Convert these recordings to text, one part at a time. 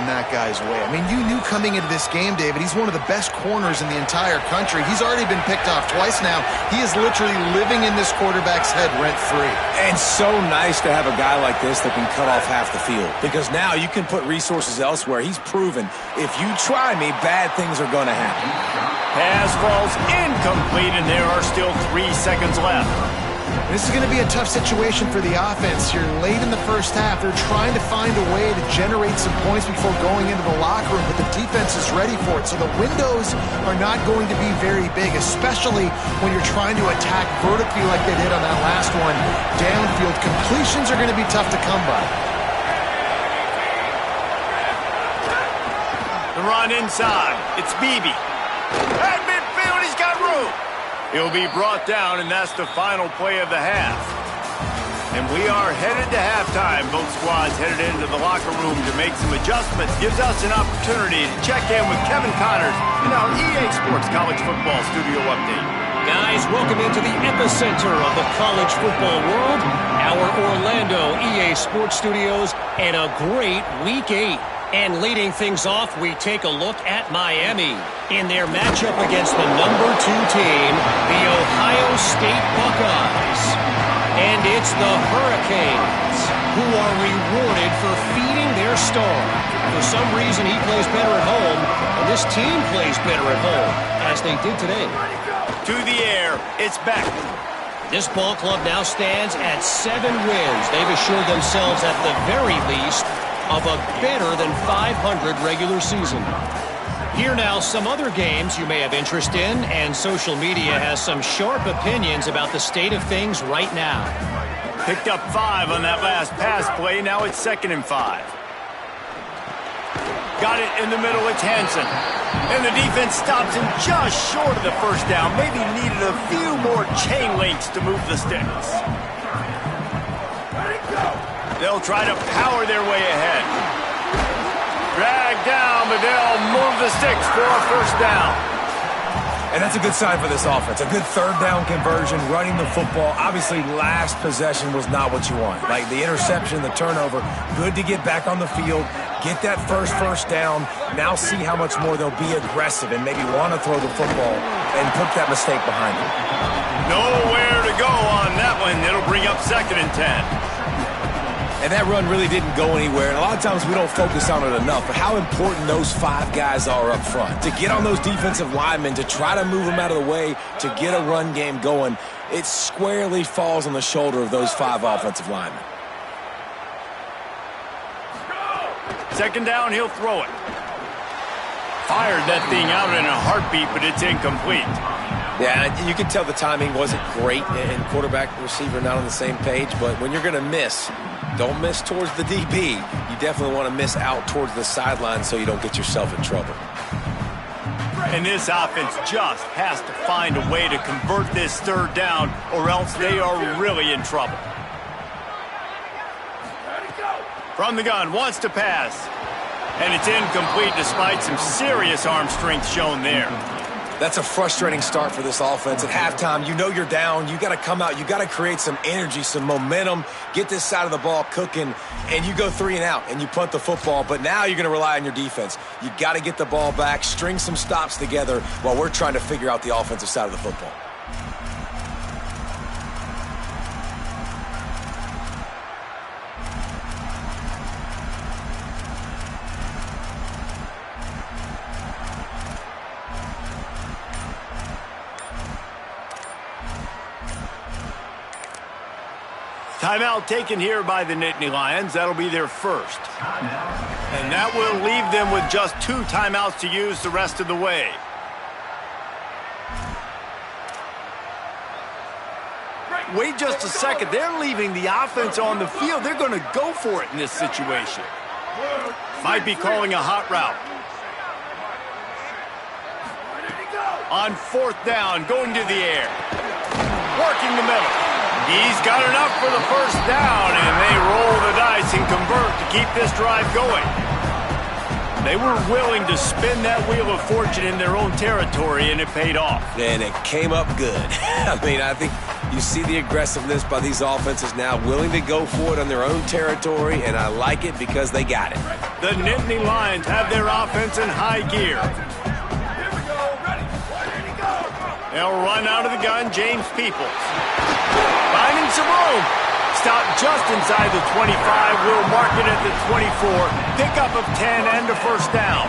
in that guy's way. I mean, you knew coming into this game, David, he's one of the best corners in the entire country. He's already been picked off twice now. He is literally living in this quarterback's head rent-free. And so nice to have a guy like this that can cut off half the field, because now you can put resources elsewhere. He's proven if you try me, bad things are going to happen. Pass falls incomplete, and there are still 3 seconds left. This is going to be a tough situation for the offense here. Late in the first half, they're trying to find a way to generate some points before going into the locker room, but the defense is ready for it. So the windows are not going to be very big, especially when you're trying to attack vertically like they did on that last one. Downfield completions are going to be tough to come by. The run inside. It's Beebe. At midfield, he's got room. He'll be brought down, and that's the final play of the half. And we are headed to halftime. Both squads headed into the locker room to make some adjustments. Gives us an opportunity to check in with Kevin Connors in our EA Sports College Football Studio Update. Guys, welcome into the epicenter of the college football world, our Orlando EA Sports Studios, and a great Week 8. And leading things off, we take a look at Miami in their matchup against the number 2 team, the Ohio State Buckeyes. And it's the Hurricanes who are rewarded for feeding their star. For some reason, he plays better at home, and this team plays better at home, as they did today. To the air, it's back. This ball club now stands at 7 wins. They've assured themselves at the very least of a better than 500 regular season. Here now, some other games you may have interest in, and social media has some sharp opinions about the state of things right now. Picked up 5 on that last pass play. Now it's 2nd and 5. Got it in the middle. It's Hansen. And the defense stops him just short of the first down. Maybe needed a few more chain links to move the sticks. They'll try to power their way ahead. Drag down, but they'll move the sticks for a first down. And that's a good sign for this offense. A good 3rd down conversion, running the football. Obviously, last possession was not what you want. Like the interception, the turnover. Good to get back on the field, get that first down. Now see how much more they'll be aggressive and maybe want to throw the football and put that mistake behind them. Nowhere to go on that one. It'll bring up 2nd and 10. And that run really didn't go anywhere. And a lot of times we don't focus on it enough. But how important those 5 guys are up front. To get on those defensive linemen, to try to move them out of the way, to get a run game going, it squarely falls on the shoulder of those 5 offensive linemen. 2nd down, he'll throw it. Fired that thing out in a heartbeat, but it's incomplete. Yeah, you can tell the timing wasn't great, and quarterback and receiver not on the same page. But when you're going to miss, don't miss towards the DB. You definitely want to miss out towards the sideline so you don't get yourself in trouble. And this offense just has to find a way to convert this 3rd down, or else they are really in trouble. From the gun, wants to pass. And it's incomplete despite some serious arm strength shown there. That's a frustrating start for this offense. At halftime, you know you're down. You got to come out. You got to create some energy, some momentum, get this side of the ball cooking, and you go 3 and out, and you punt the football. But now you're going to rely on your defense. You got to get the ball back, string some stops together while we're trying to figure out the offensive side of the football. Timeout taken here by the Nittany Lions. That'll be their first. And that will leave them with just 2 timeouts to use the rest of the way. Wait just a second. They're leaving the offense on the field. They're going to go for it in this situation. Might be calling a hot route. On 4th down, going to the air. Working the middle. He's got enough for the first down, and they roll the dice and convert to keep this drive going. They were willing to spin that wheel of fortune in their own territory, and it paid off. And it came up good. I mean, I think You see the aggressiveness by these offenses now, willing to go for it on their own territory, and I like it because they got it. The Nittany Lions have their offense in high gear. They'll run out of the gun, James Peoples. Finding some room. Stop just inside the 25. We'll mark it at the 24. Pickup of 10 and a first down.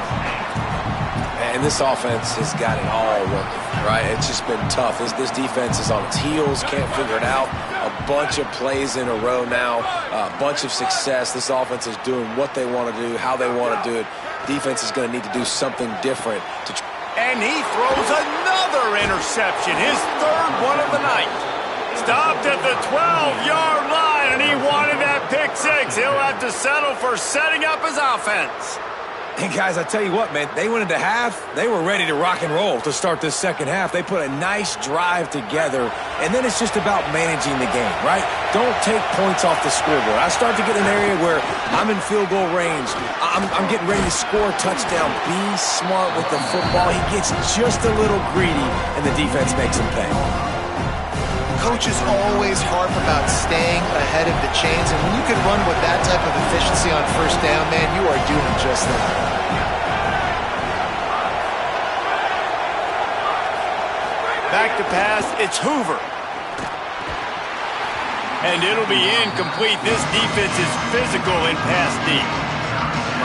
And this offense has got it all working, right? It's just been tough. This defense is on its heels, can't figure it out. A bunch of plays in a row now, a bunch of success. This offense is doing what they want to do, how they want to do it. Defense is going to need to do something different to try. And he throws another interception, his third one of the night. Stopped at the 12-yard line, and he wanted that pick six. He'll have to settle for setting up his offense. And guys, I tell you what, man, they went into half. They were ready to rock and roll to start this second half. They put a nice drive together, and then it's just about managing the game, right? Don't take points off the scoreboard. I start to get an area where I'm in field goal range. I'm getting ready to score a touchdown. Be smart with the football. He gets just a little greedy, and the defense makes him pay. Coaches always harp about staying ahead of the chains, and when you can run with that type of efficiency on first down, man, you are doing just that. Back to pass, it's Hoover. And it'll be incomplete. This defense is physical in pass deep.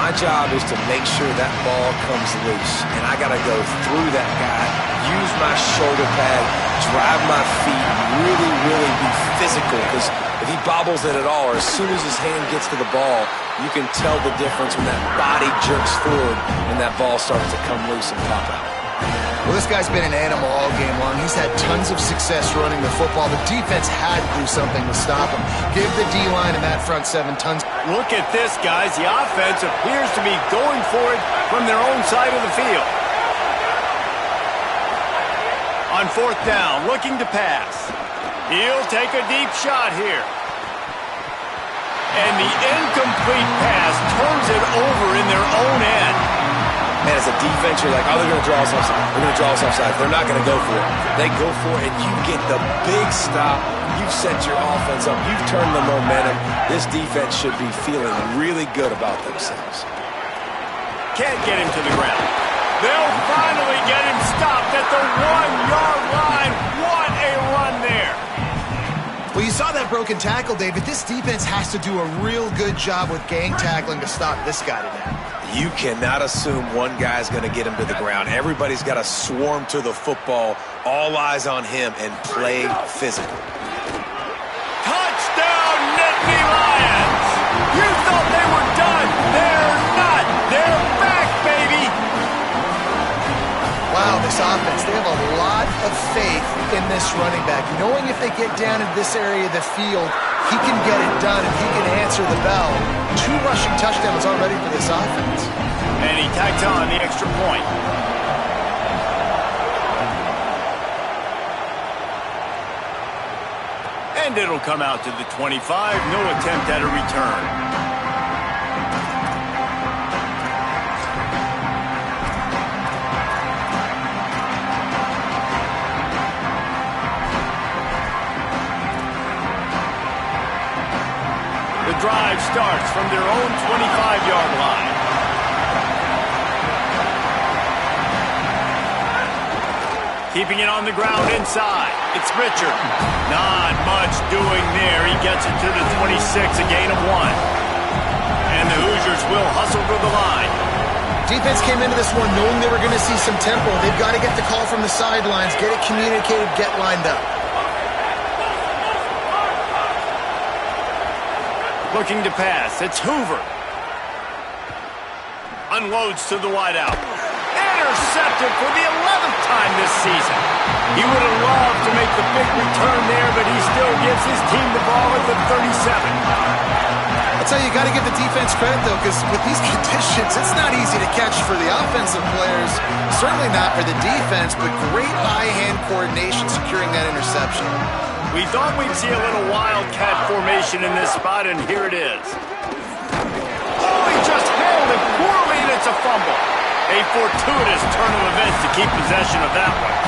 My job is to make sure that ball comes loose, and I got to go through that guy, use my shoulder pad, drive my feet, really, really be physical, because if he bobbles it at all, or as soon as his hand gets to the ball, you can tell the difference when that body jerks forward and that ball starts to come loose and pop out. Well, this guy's been an animal all game long. He's had tons of success running the football. The defense had to do something to stop him. Give the D-line and that front seven tons. Look at this, guys. The offense appears to be going for it from their own side of the field. On fourth down, looking to pass. He'll take a deep shot here. And the incomplete pass turns it over in their own end. And as a defense, you're like, oh, they're going to draw us offside. They're going to draw us offside. They're not going to go for it. They go for it, and you get the big stop. You've set your offense up. You've turned the momentum. This defense should be feeling really good about themselves. Can't get him to the ground. They'll finally get him stopped at the 1-yard line. What a run there. Well, you saw that broken tackle, David. This defense has to do a real good job with gang tackling to stop this guy today. You cannot assume one guy's going to get him to the ground. Everybody's got to swarm to the football, all eyes on him, and play physical. Touchdown, Nittany Lions! You thought they were done. They're not. They're back, baby! Wow, this offense, they have a lot of faith in this running back. Knowing if they get down in this area of the field, he can get it done and he can answer the bell. 2 rushing touchdowns already for this offense. And he tacks on the extra point. And it'll come out to the 25. No attempt at a return. The drive starts from their own 25-yard line. Keeping it on the ground inside. It's Richard. Not much doing there. He gets it to the 26, a gain of 1. And the Hoosiers will hustle to the line. Defense came into this one knowing they were going to see some tempo. They've got to get the call from the sidelines, get it communicated, get lined up. Looking to pass. It's Hoover. Unloads to the wideout. Intercepted for the 11th time this season. He would have loved to make the big return there, but he still gives his team the ball at the 37. I'll tell you, you got to give the defense credit, though, because with these conditions, it's not easy to catch for the offensive players. Certainly not for the defense, but great eye-hand coordination securing that interception. We thought we'd see a little wildcat formation in this spot, and here it is. Oh, he just held it poorly, and it's a fumble. A fortuitous turn of events to keep possession of that one.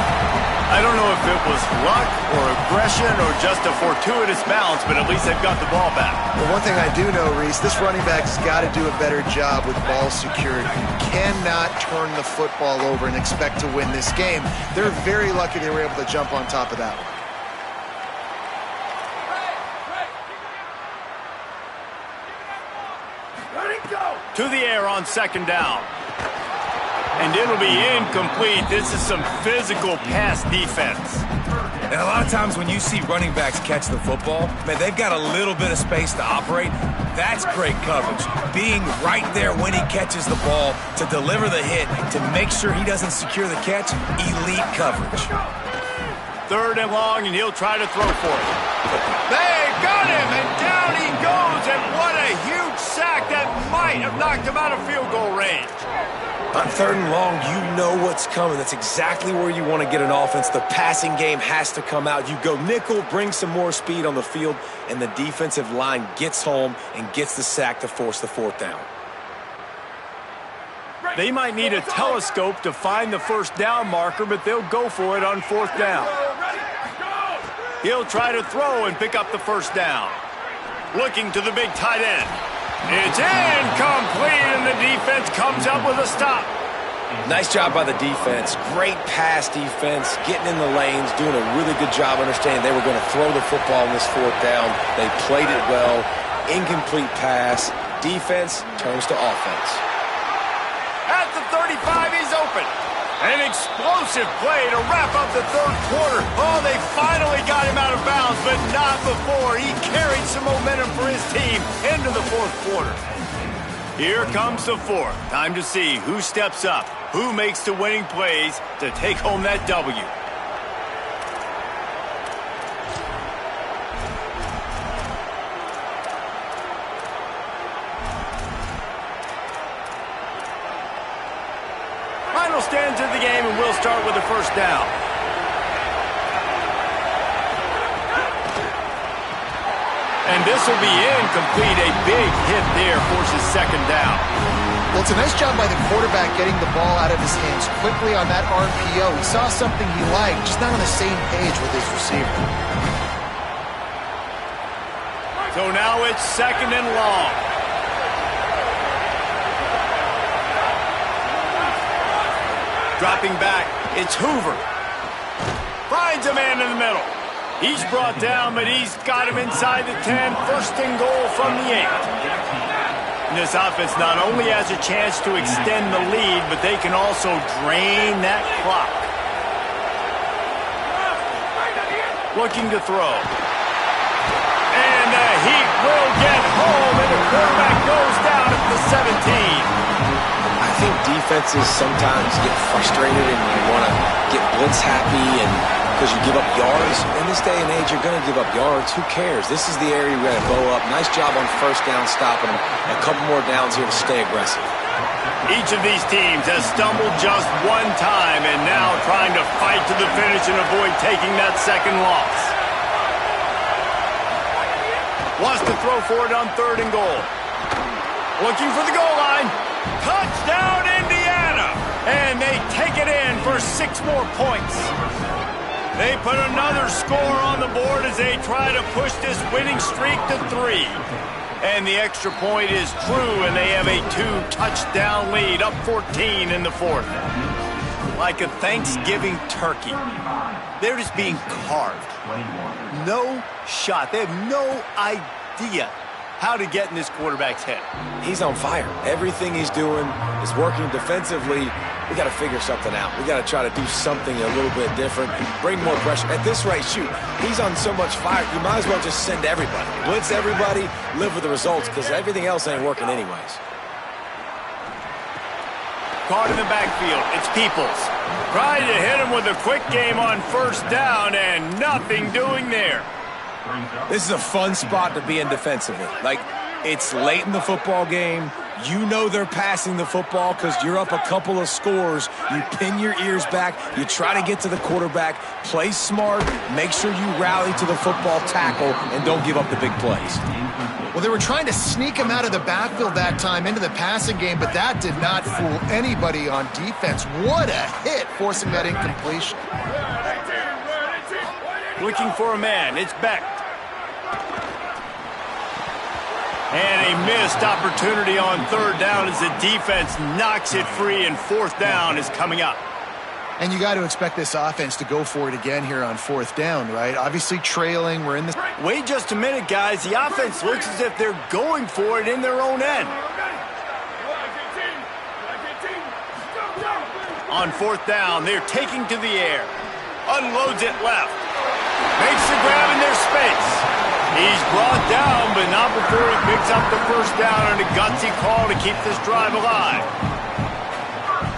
I don't know if it was luck or aggression or just a fortuitous bounce, but at least they've got the ball back. Well, one thing I do know, Reese, this running back's got to do a better job with ball security. You cannot turn the football over and expect to win this game. They're very lucky they were able to jump on top of that one. To the air on second down. And it'll be incomplete. This is some physical pass defense. And a lot of times when you see running backs catch the football, man, they've got a little bit of space to operate. That's great coverage. Being right there when he catches the ball to deliver the hit, to make sure he doesn't secure the catch, elite coverage. Third and long, and he'll try to throw for it. They got him, and down he goes, and what a huge sack that might have knocked him out of field goal range. On third and long, you know what's coming. That's exactly where you want to get an offense. The passing game has to come out. You go nickel, bring some more speed on the field, and the defensive line gets home and gets the sack to force the fourth down. They might need a telescope to find the first down marker, but they'll go for it on fourth down. He'll try to throw and pick up the first down. Looking to the big tight end. It's incomplete, and the defense comes up with a stop. Nice job by the defense. Great pass defense, getting in the lanes, doing a really good job understanding they were going to throw the football in this fourth down. They played it well. Incomplete pass. Defense turns to offense. At the 35, he's open. An explosive play to wrap up the third quarter. Oh, they finally got him out of bounds, but not before. He carried some momentum for his team into the fourth quarter. Here comes the fourth. Time to see who steps up, who makes the winning plays to take home that W. Final stands of the game, and we'll start with the first down. And this will be incomplete. A big hit there forces second down. Well, it's a nice job by the quarterback getting the ball out of his hands quickly on that RPO. He saw something he liked, just not on the same page with his receiver. So now it's second and long. Dropping back, it's Hoover. Finds a man in the middle. He's brought down, but he's got him inside the 10. First and goal from the 8. And this offense not only has a chance to extend the lead, but they can also drain that clock. Looking to throw. And the Heat will get home, and the quarterback goes down at the 17. I think defenses sometimes get frustrated and you want to get blitz happy and because you give up yards. In this day and age, you're going to give up yards. Who cares? This is the area we're going to bow up. Nice job on first down stopping them. A couple more downs here to stay aggressive. Each of these teams has stumbled just one time and now trying to fight to the finish and avoid taking that second loss. Wants to throw for it on third and goal. Looking for the goal line. Touchdown, Indiana! And they take it in for 6 more points. They put another score on the board as they try to push this winning streak to 3. And the extra point is true, and they have a 2-touchdown lead, up 14 in the fourth. Like a Thanksgiving turkey. They're just being carved. No shot. They have no idea how to get in this quarterback's head. He's on fire. Everything he's doing is working defensively. We got to figure something out. We got to try to do something a little bit different. Bring more pressure. At this rate, shoot, he's on so much fire, you might as well just send everybody. Blitz everybody, live with the results, because everything else ain't working anyways. Caught in the backfield. It's Peoples. Trying to hit him with a quick game on first down, and nothing doing there. This is a fun spot to be in defensively. Like, it's late in the football game. You know they're passing the football because you're up a couple of scores. You pin your ears back. You try to get to the quarterback. Play smart. Make sure you rally to the football tackle and don't give up the big plays. Well, they were trying to sneak him out of the backfield that time into the passing game, but that did not fool anybody on defense. What a hit, forcing that incompletion. looking for a man. It's Beck. And a missed opportunity on third down as the defense knocks it free, and fourth down is coming up. And you got to expect this offense to go for it again here on fourth down, right? Obviously trailing. We're in the... Wait just a minute, guys. The offense looks as if they're going for it in their own end. On fourth down, they're taking to the air. Unloads it left. Makes the grab in their space. He's brought down, but not before he picks up the first down on a gutsy call to keep this drive alive.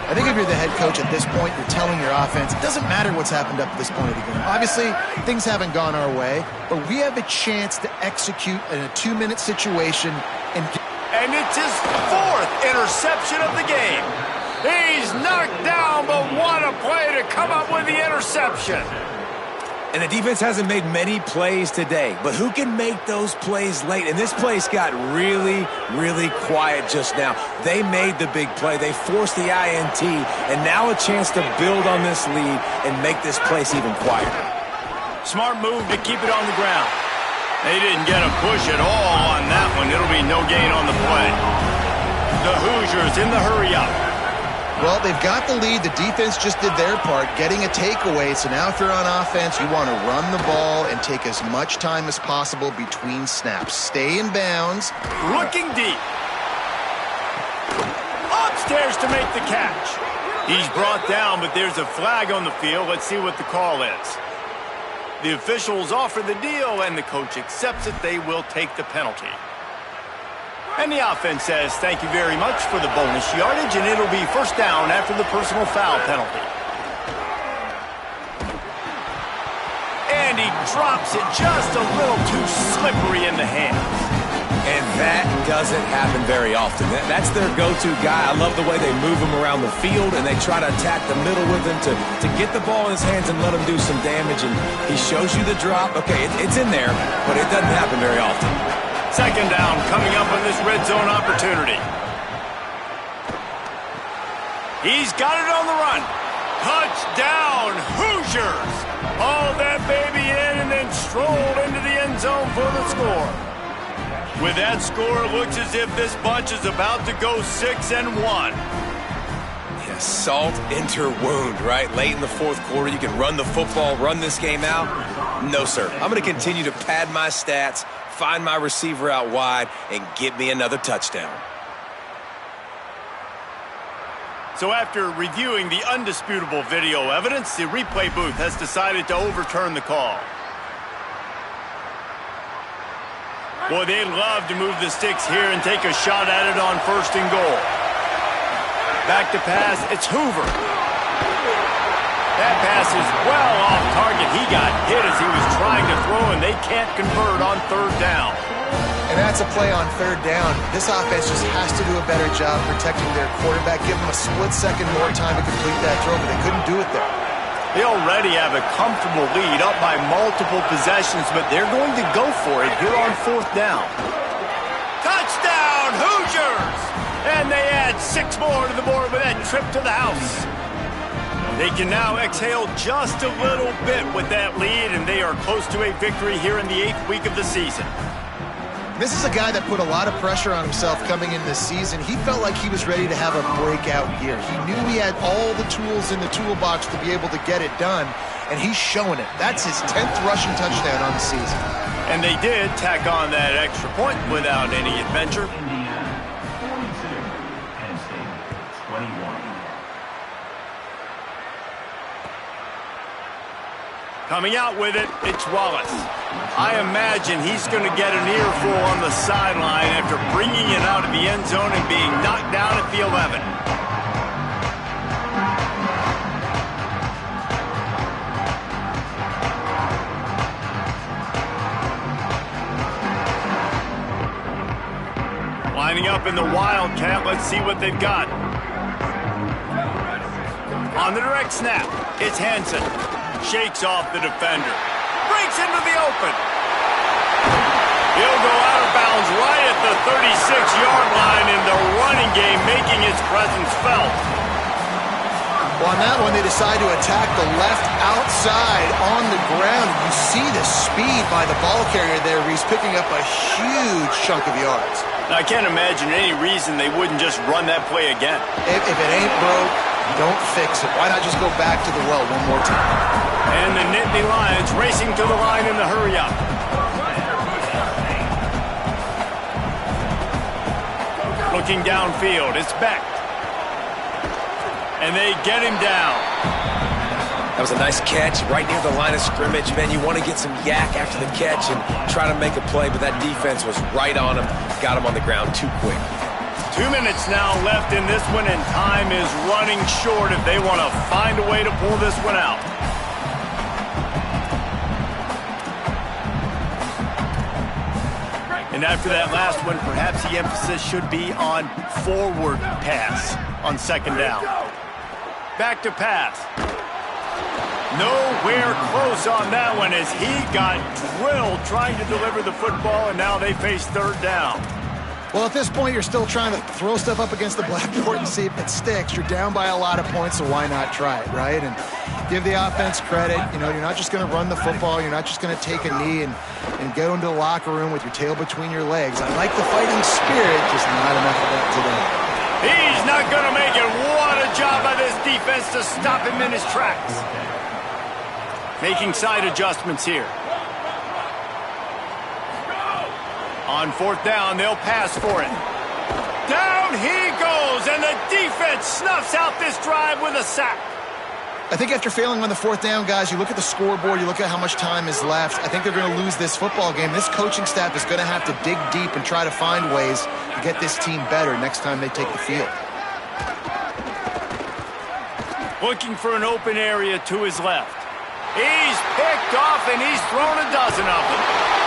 I think if you're the head coach at this point, you're telling your offense, it doesn't matter what's happened up to this point of the game. Obviously, things haven't gone our way, but we have a chance to execute in a 2-minute situation. And it's his fourth interception of the game. He's knocked down, but what a play to come up with the interception. And the defense hasn't made many plays today, but who can make those plays late? And this place got really, really quiet just now. They made the big play. They forced the INT, and now a chance to build on this lead and make this place even quieter. Smart move to keep it on the ground. They didn't get a push at all on that one. It'll be no gain on the play. The Hoosiers in the hurry-up. Well, they've got the lead. The defense just did their part, getting a takeaway. So now if you're on offense, you want to run the ball and take as much time as possible between snaps. Stay in bounds. Looking deep. Upstairs to make the catch. He's brought down, but there's a flag on the field. Let's see what the call is. The officials offer the deal, and the coach accepts it. They will take the penalty. And the offense says thank you very much for the bonus yardage, and it'll be first down after the personal foul penalty. And he drops it just a little too slippery in the hands. And that doesn't happen very often. That's their go-to guy. I love the way they move him around the field, and they try to attack the middle with him to get the ball in his hands and let him do some damage. And he shows you the drop. Okay, it's in there, but it doesn't happen very often. Second down coming up on this red zone opportunity. He's got it on the run. Touchdown, Hoosiers. Hauled that baby in and then strolled into the end zone for the score. With that score, it looks as if this bunch is about to go 6-1. Yeah, salt into wound, right? Late in the fourth quarter, you can run the football, run this game out. No, sir. I'm going to continue to pad my stats, find my receiver out wide, and get me another touchdown. So after reviewing the undisputable video evidence, the replay booth has decided to overturn the call. Boy, they'd love to move the sticks here and take a shot at it on 1st and goal. Back to pass, it's Hoover. That pass is well off target. He got hit as he was trying to throw, and they can't convert on 3rd down. And that's a play on 3rd down. This offense just has to do a better job protecting their quarterback. Give them a split second more time to complete that throw, but they couldn't do it there. They already have a comfortable lead up by multiple possessions, but they're going to go for it here on 4th down. Touchdown, Hoosiers! And they add 6 more to the board with that trip to the house. They can now exhale just a little bit with that lead, and they are close to a victory here in the 8th week of the season. This is a guy that put a lot of pressure on himself coming in this season. He felt like he was ready to have a breakout year. He knew he had all the tools in the toolbox to be able to get it done, and he's showing it. That's his 10th rushing touchdown on the season. And they did tack on that extra point without any adventure. Coming out with it, it's Wallace. I imagine he's going to get an earful on the sideline after bringing it out of the end zone and being knocked down at the 11. Lining up in the Wildcat, let's see what they've got. On the direct snap, it's Hansen. Shakes off the defender. Breaks into the open. He'll go out of bounds right at the 36-yard line in the running game, making his presence felt. Well, on that one, they decide to attack the left outside on the ground. You see the speed by the ball carrier there. He's picking up a huge chunk of yards. Now, I can't imagine any reason they wouldn't just run that play again. If it ain't broke, don't fix it. Why not just go back to the well one more time? And the Nittany Lions racing to the line in the hurry-up. Looking downfield, it's Beck. And they get him down. That was a nice catch right near the line of scrimmage. Man, you want to get some yak after the catch and try to make a play, but that defense was right on him. Got him on the ground too quick. 2 minutes now left in this one, and time is running short if they want to find a way to pull this one out. And after that last one, perhaps the emphasis should be on forward pass on second down. Back to pass. Nowhere close on that one as he got drilled trying to deliver the football, and now they face third down. Well, at this point, you're still trying to throw stuff up against the blackboard and see if it sticks. You're down by a lot of points, so why not try it, right? And give the offense credit. You know, you're not just going to run the football. You're not just going to take a knee and go into the locker room with your tail between your legs. I like the fighting spirit, just not enough of that today. He's not going to make it. What a job by this defense to stop him in his tracks. Making side adjustments here. On fourth down, they'll pass for it. Down he goes, and the defense snuffs out this drive with a sack. I think after failing on the fourth down, guys, you look at the scoreboard, you look at how much time is left. I think they're going to lose this football game. This coaching staff is going to have to dig deep and try to find ways to get this team better next time they take the field. Looking for an open area to his left. He's picked off, and he's thrown a dozen of them.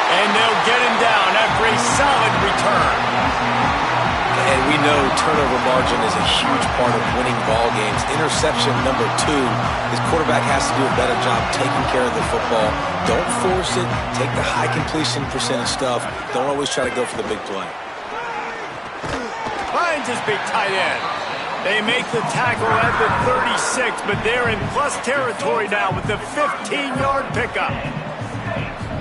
And they'll get him down after a solid return. And we know turnover margin is a huge part of winning ball games. Interception number 2, his quarterback has to do a better job taking care of the football. Don't force it. Take the high completion percentage stuff. Don't always try to go for the big play. Finds his big tight end. They make the tackle at the 36, but they're in plus territory now with the 15-yard pickup.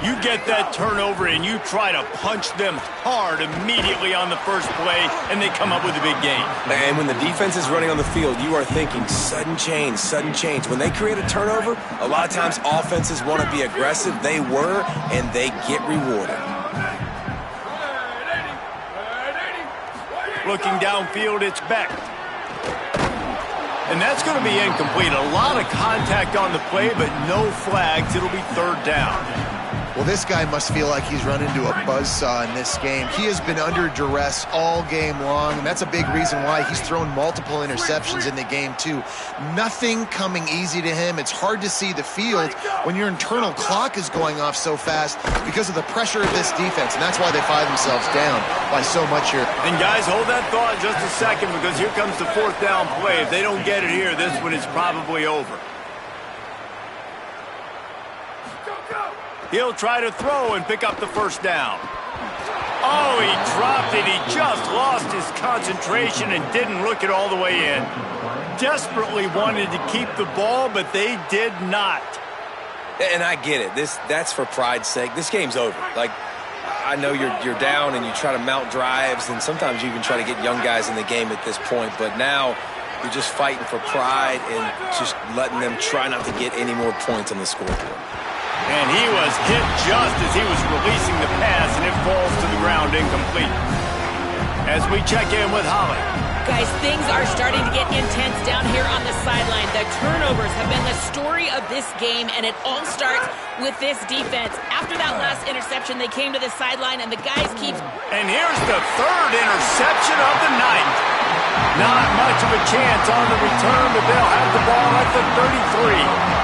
You get that turnover and you try to punch them hard immediately on the first play, and they come up with a big gain. And when the defense is running on the field, you are thinking sudden change, sudden change. When they create a turnover, a lot of times offenses want to be aggressive. They were, and they get rewarded. Looking downfield, it's Beck. And that's going to be incomplete. A lot of contact on the play, but no flags. It'll be third down. Well, this guy must feel like he's run into a buzzsaw in this game. He has been under duress all game long, and that's a big reason why he's thrown multiple interceptions in the game, too. Nothing coming easy to him. It's hard to see the field when your internal clock is going off so fast because of the pressure of this defense, and that's why they find themselves down by so much here. And, guys, hold that thought just a second because here comes the fourth down play. If they don't get it here, this one is probably over. He'll try to throw and pick up the first down. Oh, he dropped it. He just lost his concentration and didn't look it all the way in. Desperately wanted to keep the ball, but they did not. And I get it. That's for pride's sake. This game's over. Like, I know you're down and you try to mount drives, and sometimes you even try to get young guys in the game at this point. But now you're just fighting for pride and just letting them try not to get any more points on the scoreboard. And he was hit just as he was releasing the pass, and it falls to the ground incomplete. As we check in with Holly. Guys, things are starting to get intense down here on the sideline. The turnovers have been the story of this game, and it all starts with this defense. After that last interception, they came to the sideline, and the guys keep... And here's the third interception of the night. Not much of a chance on the return, but they'll have the ball at the 33.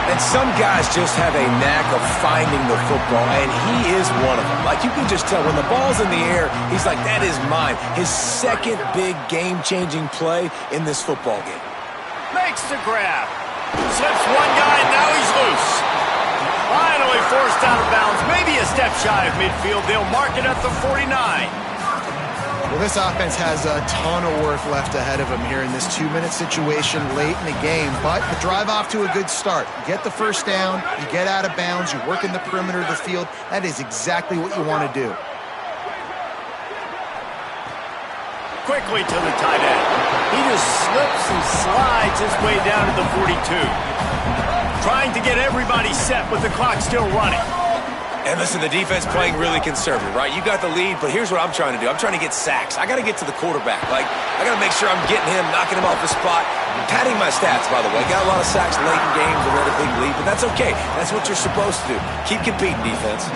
And some guys just have a knack of finding the football, and he is one of them. Like, you can just tell when the ball's in the air, he's like, that is mine. His second big game-changing play in this football game. Makes the grab. Slips one guy, and now he's loose. Finally forced out of bounds. Maybe a step shy of midfield. They'll mark it at the 49. Well, this offense has a ton of work left ahead of them here in this 2-minute situation late in the game. But the drive off to a good start. You get the first down, you get out of bounds, you work in the perimeter of the field. That is exactly what you want to do. Quickly to the tight end. He just slips and slides his way down to the 42. Trying to get everybody set with the clock still running. And listen, the defense playing really conservative, right? You got the lead, but here's what I'm trying to do. I'm trying to get sacks. I got to get to the quarterback. Like, I got to make sure I'm getting him, knocking him off the spot. I'm padding my stats, by the way. Got a lot of sacks late in games and had a big lead, but that's okay. That's what you're supposed to do. Keep competing, defense.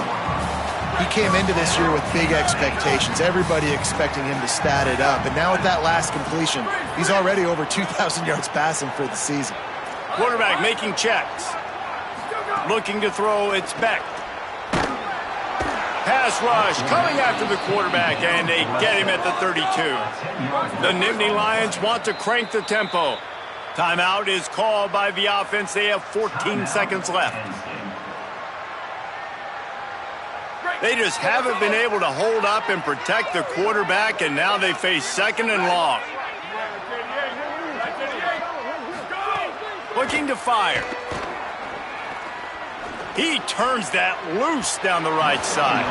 He came into this year with big expectations. Everybody expecting him to stat it up. And now with that last completion, he's already over 2,000 yards passing for the season. Quarterback making checks. Looking to throw, it's Beck. Pass rush coming after the quarterback, and they get him at the 32. The Nittany Lions want to crank the tempo. Timeout is called by the offense. They have 14 seconds left. They just haven't been able to hold up and protect the quarterback, and now they face 2nd and long. Looking to fire. He turns that loose down the right side.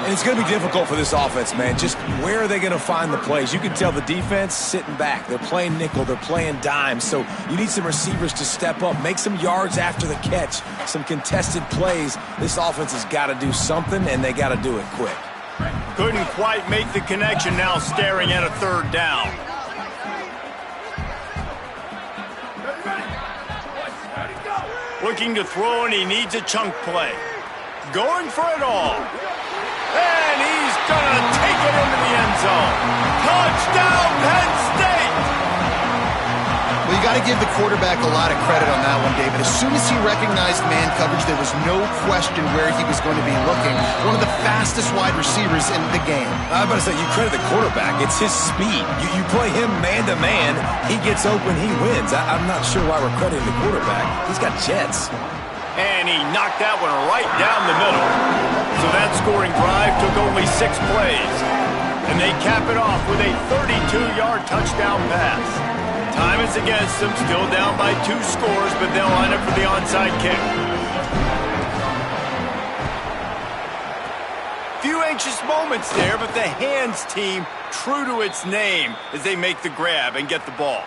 And it's going to be difficult for this offense, man. Just where are they going to find the plays? You can tell the defense sitting back. They're playing nickel. They're playing dime. So you need some receivers to step up, make some yards after the catch, some contested plays. This offense has got to do something, and they got to do it quick. Couldn't quite make the connection, now staring at a 3rd down. Looking to throw, and he needs a chunk play. Going for it all. And he's going to take it into the end zone. Touchdown, Penn State! Well, you got to give the quarterback a lot of credit on that one, David. As soon as he recognized man coverage, there was no question where he was going to be looking. One of the fastest wide receivers in the game. I'm about to say, you credit the quarterback. It's his speed. You play him man-to-man, he gets open, he wins. I'm not sure why we're crediting the quarterback. He's got jets. And he knocked that one right down the middle. So that scoring drive took only 6 plays. And they cap it off with a 32-yard touchdown pass. Time is against them, still down by 2 scores, but they'll line up for the onside kick. Few anxious moments there, but the hands team true to its name as they make the grab and get the ball.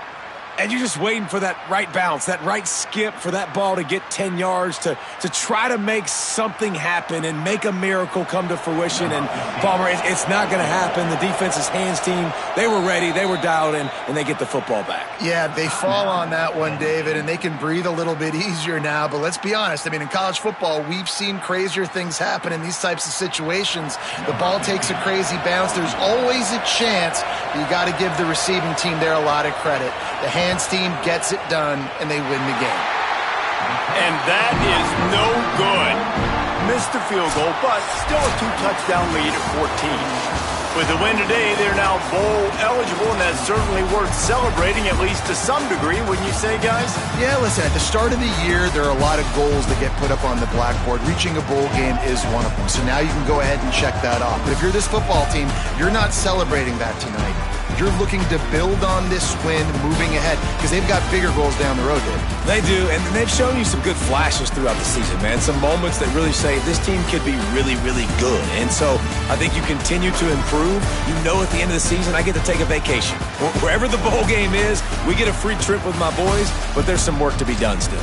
And you're just waiting for that right bounce, that right skip for that ball to get 10 yards to try to make something happen and make a miracle come to fruition. And, Palmer, it's not going to happen. The defense's hands team, they were ready, they were dialed in, and they get the football back. Yeah, they fall on that one, David, and they can breathe a little bit easier now. But let's be honest. I mean, in college football, we've seen crazier things happen in these types of situations. The ball takes a crazy bounce. There's always a chance. But you got to give the receiving team there a lot of credit. The hands team gets it done, and they win the game. And that is no good. Missed the field goal, but still a 2-touchdown lead at 14. With the win today, they're now bowl eligible, and that's certainly worth celebrating, at least to some degree, wouldn't you say, guys? Yeah, listen, at the start of the year, there are a lot of goals that get put up on the blackboard. Reaching a bowl game is one of them. So now you can go ahead and check that off. But if you're this football team, you're not celebrating that tonight. You're looking to build on this win moving ahead because they've got bigger goals down the road, Dave. They do, and they've shown you some good flashes throughout the season, man. Some moments that really say this team could be really, really good. And so I think you continue to improve. You know at the end of the season, I get to take a vacation. Wherever the bowl game is, we get a free trip with my boys, but there's some work to be done still.